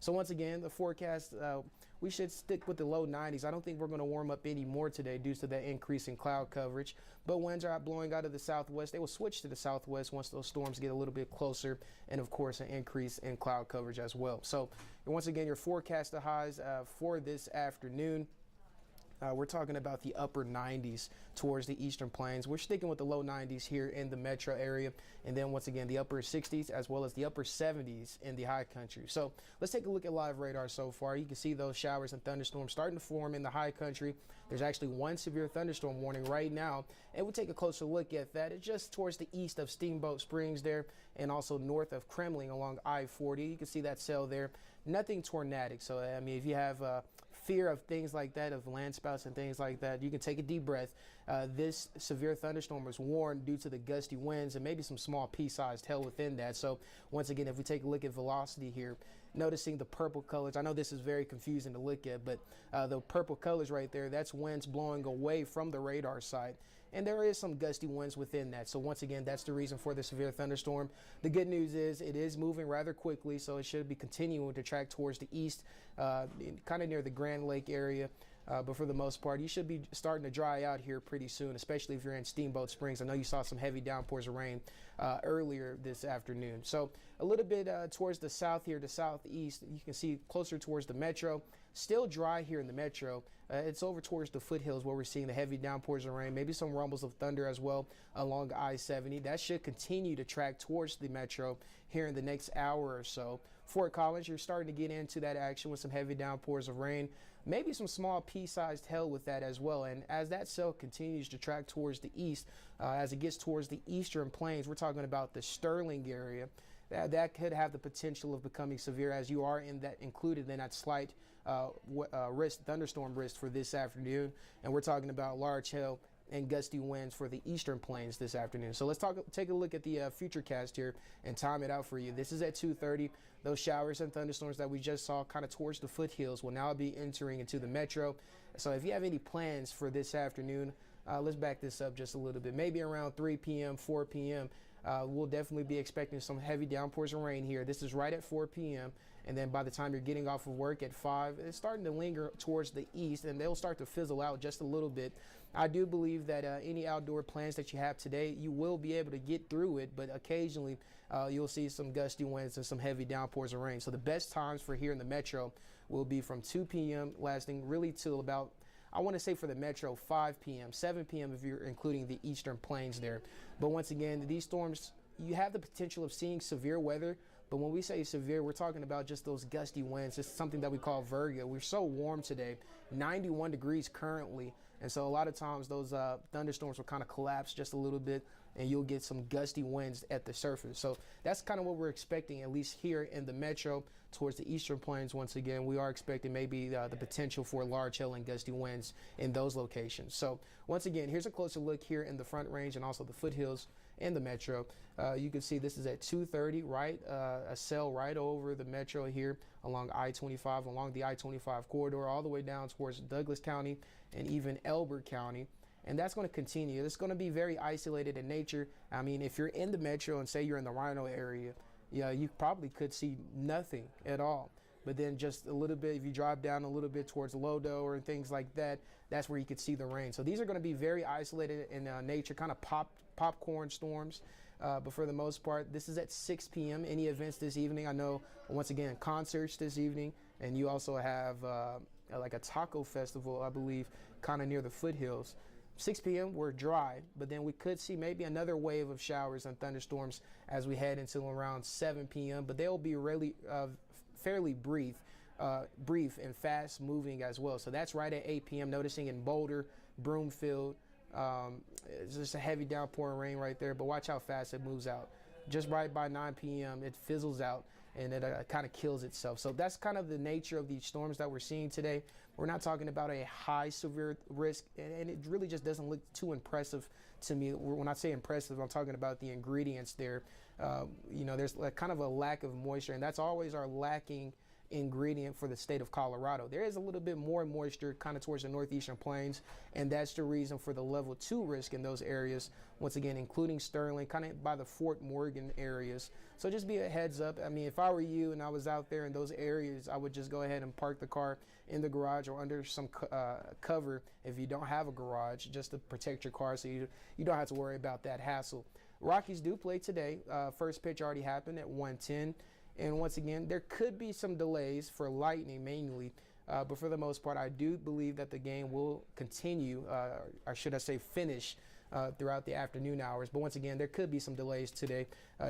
So once again, the forecast, we should stick with the low 90s. I don't think we're going to warm up any more today due to that increase in cloud coverage. But winds are blowing out of the southwest. They will switch to the southwest once those storms get a little bit closer, and of course an increase in cloud coverage as well. So once again, your forecast highs for this afternoon. We're talking about the upper 90s towards the eastern plains. We're sticking with the low 90s here in the metro area. And then once again, the upper 60s as well as the upper 70s in the high country. So let's take a look at live radar so far. You can see those showers and thunderstorms starting to form in the high country. There's actually one severe thunderstorm warning right now. And we'll take a closer look at that. It's just towards the east of Steamboat Springs there and also north of Kremling along I-40. You can see that cell there. Nothing tornadic. So, I mean, if you have fear of things like that, of landspouts and things like that, you can take a deep breath. This severe thunderstorm was warned due to the gusty winds and maybe some small pea-sized hail within that. So once again, if we take a look at velocity here, noticing the purple colors, I know this is very confusing to look at, but the purple colors right there, that's winds blowing away from the radar site. And there is some gusty winds within that. So once again, that's the reason for the severe thunderstorm. The good news is it is moving rather quickly, so it should be continuing to track towards the east, kind of near the Grand Lake area. But for the most part, you should be starting to dry out here pretty soon, especially if you're in Steamboat Springs. I know you saw some heavy downpours of rain earlier this afternoon. So a little bit towards the south here, the southeast, you can see closer towards the metro. Still dry here in the metro. It's over towards the foothills where we're seeing the heavy downpours of rain, maybe some rumbles of thunder as well along I-70. That should continue to track towards the metro here in the next hour or so. Fort Collins, you're starting to get into that action with some heavy downpours of rain, maybe some small pea-sized hail with that as well. And as that cell continues to track towards the east, as it gets towards the eastern plains, we're talking about the Sterling area. That could have the potential of becoming severe, as you are included in that slight thunderstorm risk for this afternoon. And we're talking about large hail and gusty winds for the eastern plains this afternoon. So let's take a look at the futurecast here and time it out for you. This is at 2:30. Those showers and thunderstorms that we just saw kind of towards the foothills will now be entering into the metro. So if you have any plans for this afternoon, let's back this up just a little bit. Maybe around 3 p.m., 4 p.m., we'll definitely be expecting some heavy downpours of rain here. This is right at 4 p.m. And then by the time you're getting off of work at 5, it's starting to linger towards the east, and they'll start to fizzle out just a little bit. I do believe that any outdoor plans that you have today, you will be able to get through it, but occasionally you'll see some gusty winds and some heavy downpours of rain. So the best times for here in the metro will be from 2 p.m. lasting really till about, I want to say for the metro, 5 p.m., 7 p.m. if you're including the eastern plains there. But once again, these storms, you have the potential of seeing severe weather. But when we say severe, we're talking about just those gusty winds. It's something that we call Virgo. We're so warm today, 91 degrees currently. And so a lot of times those thunderstorms will kind of collapse just a little bit, and you'll get some gusty winds at the surface. So that's kind of what we're expecting, at least here in the metro towards the eastern plains. Once again, we are expecting maybe the potential for large hail and gusty winds in those locations. So once again, here's a closer look here in the Front Range and also the foothills in the metro. You can see this is at 2:30, right? A cell right over the metro here along I-25, along the I-25 corridor, all the way down towards Douglas County and even Elbert County. And that's going to continue. It's going to be very isolated in nature. I mean, if you're in the metro and say you're in the Rhino area, yeah, you probably could see nothing at all. But then just a little bit, if you drive down a little bit towards Lodo or things like that, that's where you could see the rain. So these are going to be very isolated in nature, kind of popcorn storms. But for the most part, this is at 6 p.m. Any events this evening? I know, once again, concerts this evening. And you also have like a taco festival, I believe, kind of near the foothills. 6 p.m. we're dry, but then we could see maybe another wave of showers and thunderstorms as we head until around 7 p.m. But they'll be really fairly brief and fast moving as well. So that's right at 8 p.m. Noticing in Boulder, Broomfield, it's just a heavy downpouring rain right there. But watch how fast it moves out. Just right by 9 p.m. it fizzles out and it kind of kills itself. So that's kind of the nature of these storms that we're seeing today. We're not talking about a high severe risk, and it really just doesn't look too impressive to me. When I say impressive, I'm talking about the ingredients there. You know, there's like kind of a lack of moisture, and that's always our lacking ingredient for the state of Colorado. There is a little bit more moisture kind of towards the northeastern plains, and that's the reason for the level 2 risk in those areas, once again, including Sterling, kind of by the Fort Morgan areas. So just be a heads up. I mean, if I were you and I was out there in those areas, I would just go ahead and park the car in the garage or under some cover if you don't have a garage, just to protect your car so you don't have to worry about that hassle. Rockies do play today. First pitch already happened at 1:10. And once again, there could be some delays for Lightning mainly. But for the most part, I do believe that the game will continue, or should I say finish, throughout the afternoon hours. But once again, there could be some delays today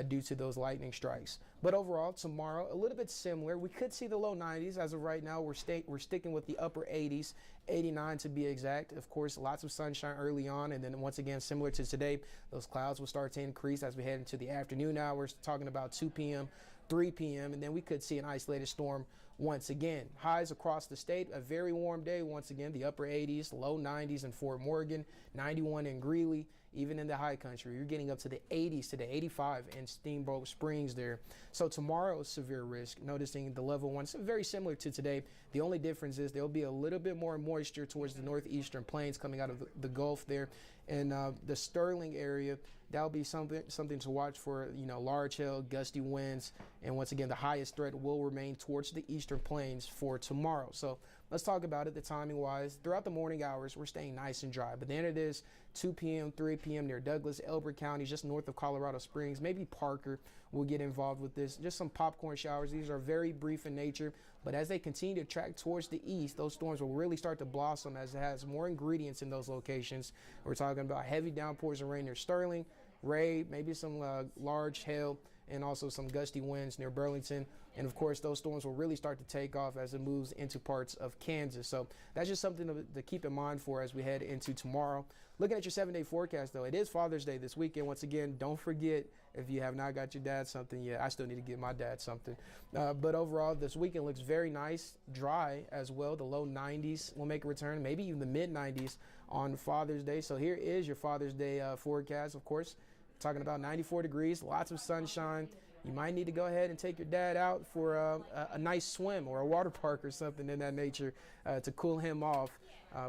due to those lightning strikes. But overall, tomorrow, a little bit similar. We could see the low 90s. As of right now, we're sticking with the upper 80s, 89 to be exact. Of course, lots of sunshine early on. And then once again, similar to today, those clouds will start to increase as we head into the afternoon hours, talking about 2 p.m., 3 p.m., and then we could see an isolated storm once again. Highs across the state, a very warm day once again, the upper 80s, low 90s in Fort Morgan, 91 in Greeley, even in the high country. You're getting up to the 80s today, 85 in Steamboat Springs there. So tomorrow, severe risk, noticing the level 1, very similar to today. The only difference is there'll be a little bit more moisture towards the northeastern plains coming out of the Gulf there. And the Sterling area, that'll be something to watch for, large hail, gusty winds. And once again, the highest threat will remain towards the eastern plains for tomorrow. So let's talk about it, the timing wise. Throughout the morning hours, we're staying nice and dry. But then it is 2 p.m., 3 p.m. near Douglas, Elbert County, just north of Colorado Springs. Maybe Parker will get involved with this. Just some popcorn showers. These are very brief in nature. But as they continue to track towards the east, those storms will really start to blossom as it has more ingredients in those locations. We're talking about heavy downpours of rain near Sterling, Ray, maybe some large hail, and also some gusty winds near Burlington. And of course, those storms will really start to take off as it moves into parts of Kansas. So that's just something to keep in mind for as we head into tomorrow. Looking at your 7-day forecast, though, it is Father's Day this weekend. Once again, don't forget, if you have not got your dad something yet, I still need to get my dad something. But overall, this weekend looks very nice, dry as well. The low 90s will make a return, maybe even the mid 90s on Father's Day. So here is your Father's Day forecast, of course. Talking about 94 degrees, lots of sunshine. You might need to go ahead and take your dad out for a nice swim or a water park or something in that nature to cool him off.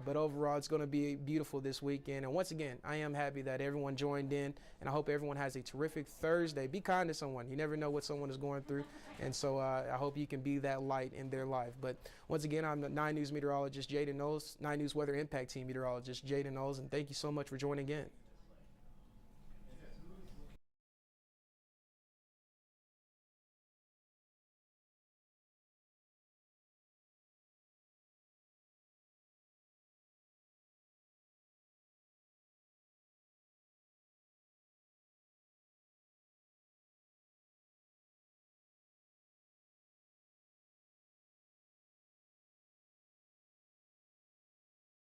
But overall, it's going to be beautiful this weekend. And once again, I am happy that everyone joined in, and I hope everyone has a terrific Thursday. Be kind to someone. You never know what someone is going through. And so I hope you can be that light in their life. But once again, I'm the 9 News meteorologist, Jaden Knowles, 9 News Weather Impact Team meteorologist, Jaden Knowles, and thank you so much for joining in.